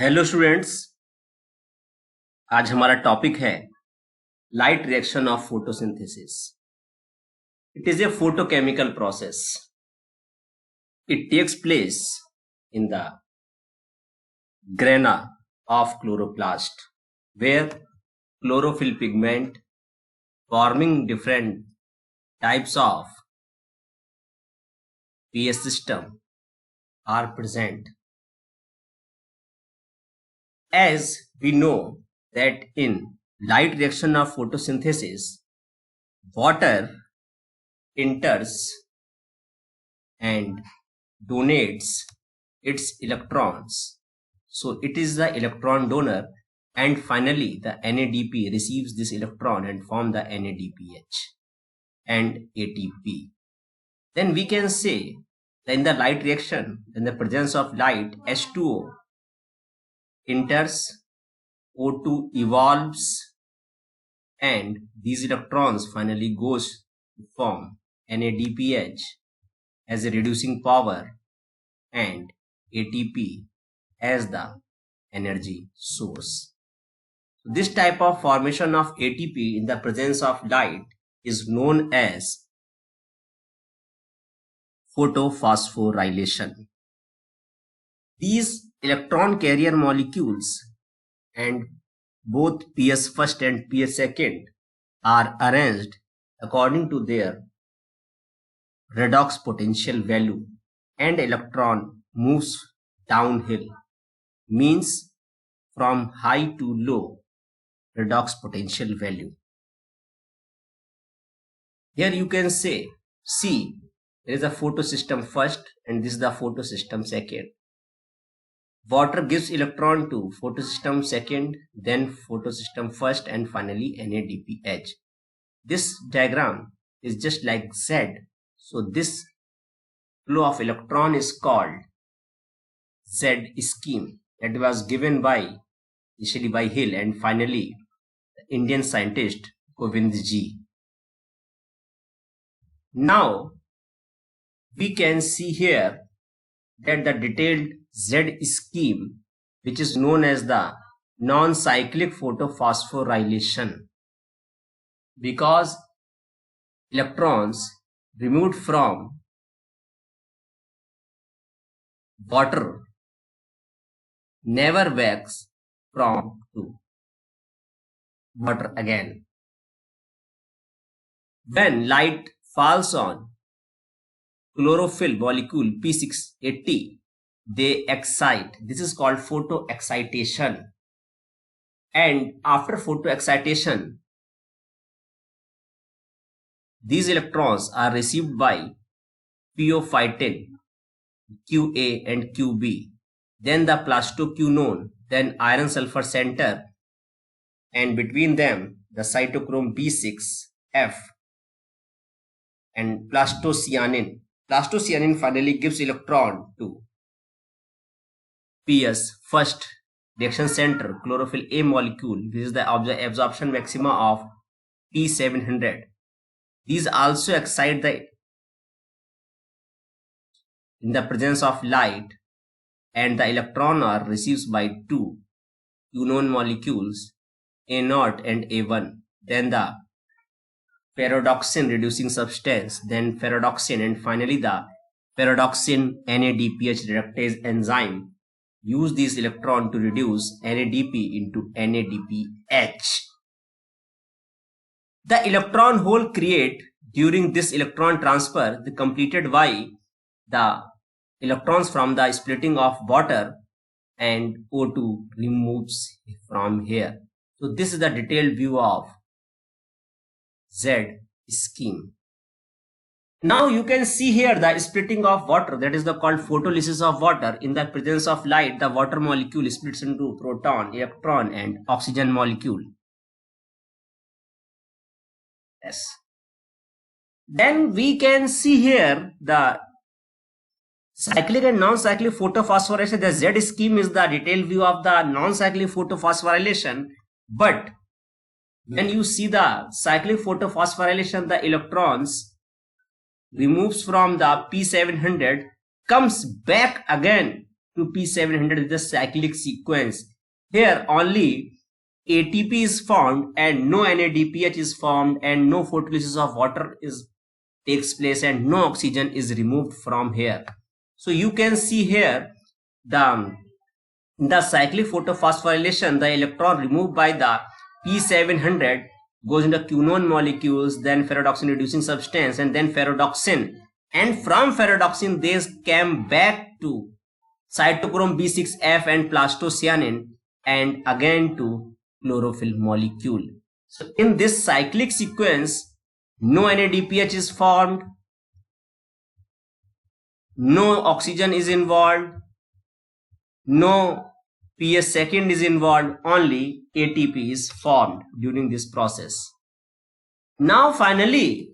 Hello students, आज हमारा topic है light reaction of photosynthesis. It is a photochemical process. It takes place in the grana of chloroplast, where chlorophyll pigment forming different types of pH system are present. As we know that in light reaction of photosynthesis, water enters and donates its electrons. So it is the electron donor, and finally the NADP receives this electron and form the NADPH and ATP. Then we can say that in the light reaction, in the presence of light, H2O enters, O2 evolves, and these electrons finally goes to form NADPH as a reducing power and ATP as the energy source. So this type of formation of ATP in the presence of light is known as photophosphorylation. These electron carrier molecules and both PS first and PS second are arranged according to their redox potential value, and electron moves downhill, means from high to low redox potential value. Here you can say, see, there is a photosystem first and this is the photosystem second. Water gives electron to photosystem second, then photosystem first, and finally NADPH. This diagram is just like Z. So this flow of electron is called Z scheme. That was given initially by Hill and finally the Indian scientist Govind G. Now we can see here that the detailed Z scheme, which is known as the non-cyclic photophosphorylation, because electrons removed from water never wax from to water again. When light falls on chlorophyll molecule P680, they excite. This is called photoexcitation. And after photoexcitation, these electrons are received by pyophytin QA and QB. Then the plastoquinone, then iron sulfur center, and between them the cytochrome B6F and plastocyanin. Plastocyanin finally gives electron to PS first reaction center chlorophyll A molecule. This is the absorption maxima of P700. These also excite in the presence of light, and the electron are received by two quinone molecules A0 and A1. Then the ferredoxin reducing substance, then ferredoxin, and finally the ferredoxin NADPH reductase enzyme use this electron to reduce NADP into NADPH. The electron hole create during this electron transfer the completed by the electrons from the splitting of water, and O2 removes from here. So this is the detailed view of Z scheme. Now you can see here the splitting of water, that is called photolysis of water. In the presence of light, the water molecule splits into proton, electron, and oxygen molecule. Yes. Then we can see here the cyclic and non-cyclic photophosphorylation. The Z scheme is the detailed view of the non-cyclic photophosphorylation. But when you see the cyclic photophosphorylation, the electrons removes from the P700, comes back again to P700 is the cyclic sequence. Here only ATP is formed and no NADPH is formed and no photolysis of water takes place and no oxygen is removed from here. So you can see here the cyclic photophosphorylation, the electron removed by the P700 goes into quinone molecules, then ferredoxin reducing substance, and then ferredoxin. And from ferredoxin, they came back to cytochrome B6F and plastocyanin, and again to chlorophyll molecule. So in this cyclic sequence, no NADPH is formed, no oxygen is involved, no PS second is involved, only ATP is formed during this process. Now finally,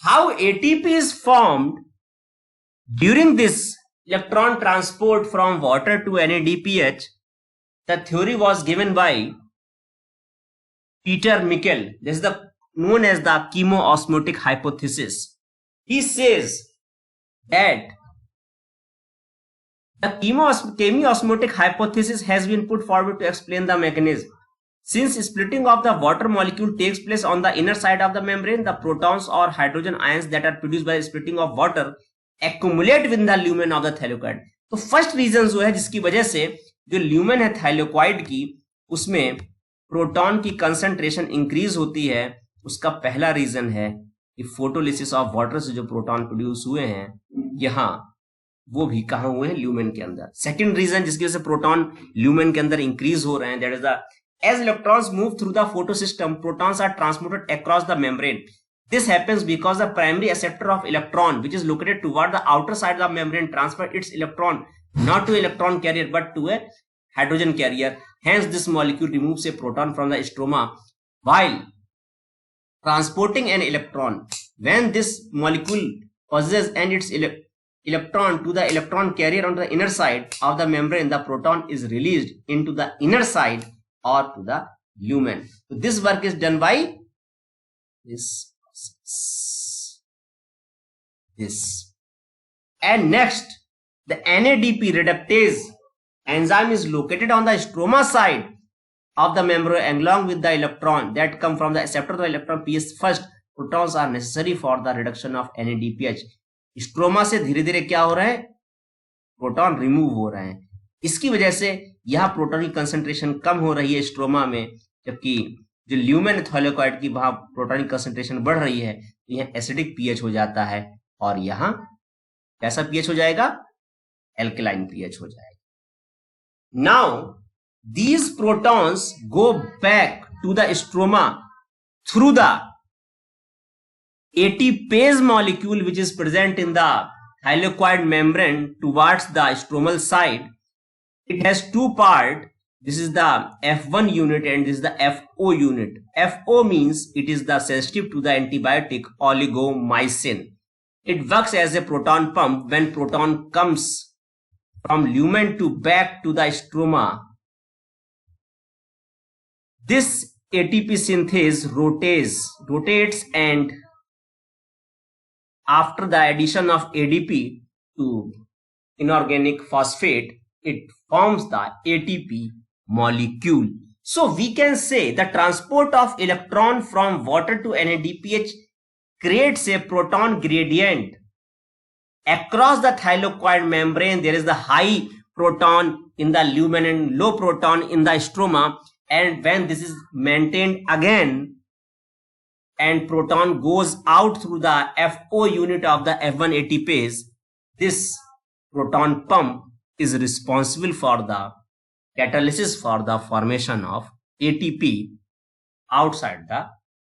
how ATP is formed during this electron transport from water to NADPH, the theory was given by Peter Michel. This is known as the chemoosmotic hypothesis. He says that the chemoosmotic hypothesis has been put forward to explain the mechanism. Since splitting of the water molecule takes place on the inner side of the membrane, the protons or hydrogen ions that are produced by the splitting of water accumulate within the lumen of the thylakoid. तो first reason जो है जिसकी वजह से जो lumen है थाइलोक्वाइड की, उसमें प्रोटॉन की कंसंट्रेशन इंक्रीज होती है, उसका पहला रीजन है कि फोटोलिसिस ऑफ वाटर से जो प्रोटॉन प्रोड्यूस हुए हैं यहाँ, वो भी कहाँ हुए हैं, ल्यूमेन के अंदर. सेकंड रीजन जिसकी वजह से प्रोटॉन ल्यूमेन के अंदर इंक्रीज हो रहे हैं, that is the as electrons move through the photosystem, protons are transmitted across the membrane. This happens because the primary acceptor of electron, which is located toward the outer side of the membrane, transfers its electron not to electron carrier but to a hydrogen carrier. Hence, this molecule removes a proton from the stroma while transporting an electron. When this molecule possesses and its electron to the electron carrier on the inner side of the membrane, the proton is released into the inner side or to the lumen. So this work is done by this. And next, the NADP reductase enzyme is located on the stroma side of the membrane along with the electron that come from the acceptor of the electron PS. First, protons are necessary for the reduction of NADPH. Stroma से धीरे धीरे क्या हो रहा है, proton remove हो रहे हैं. इसकी वजह से यह प्रोटॉन की कंसंट्रेशन कम हो रही है स्ट्रोमा में, जबकि जो ल्यूमेन थाइलाकोइड की वहां प्रोटॉन की कंसंट्रेशन बढ़ रही है, तो यह एसिडिक पीएच हो जाता है और यहां कैसा पीएच हो जाएगा, एल्कलाइन पीएच हो जाएगा. Now these protons go back to the stroma through the ATPase molecule which is present in the thylakoid membrane towards the stromal side. It has two parts. This is the F1 unit and this is the FO unit. FO means it is the sensitive to the antibiotic oligomycin. It works as a proton pump. When proton comes from lumen to back to the stroma, this ATP synthase rotates and after the addition of ADP to inorganic phosphate, it forms the ATP molecule. So we can say the transport of electron from water to NADPH creates a proton gradient. Across the thylakoid membrane, there is the high proton in the lumen and low proton in the stroma. And when this is maintained again, and proton goes out through the FO unit of the F1 ATPase, this proton pump is responsible for the catalysis for the formation of ATP outside the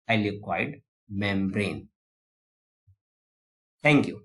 thylakoid membrane. Thank you.